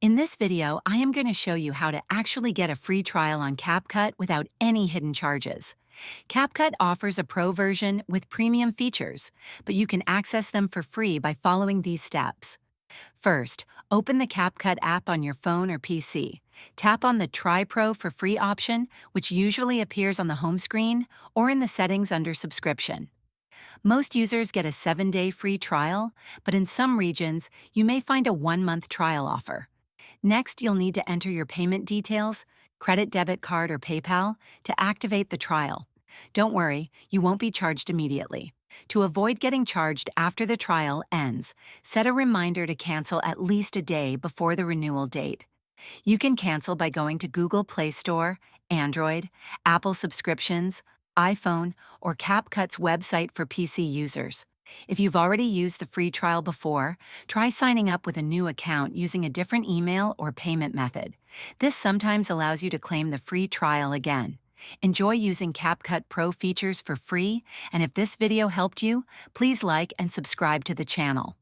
In this video, I am going to show you how to actually get a free trial on Capcut without any hidden charges. Capcut offers a pro version with premium features, but you can access them for free by following these steps. First, open the Capcut app on your phone or PC. Tap on the Try Pro for free option, which usually appears on the home screen or in the settings under subscription. Most users get a 7-day free trial, but in some regions, you may find a 1-month trial offer. Next, you'll need to enter your payment details, credit, debit card, or PayPal, to activate the trial. Don't worry, you won't be charged immediately. To avoid getting charged after the trial ends, set a reminder to cancel at least a day before the renewal date. You can cancel by going to Google Play Store, Android, Apple subscriptions, iPhone, or Capcut's website for PC users. If you've already used the free trial before, try signing up with a new account using a different email or payment method. This sometimes allows you to claim the free trial again. Enjoy using Capcut Pro features for free, and if this video helped you, please like and subscribe to the channel.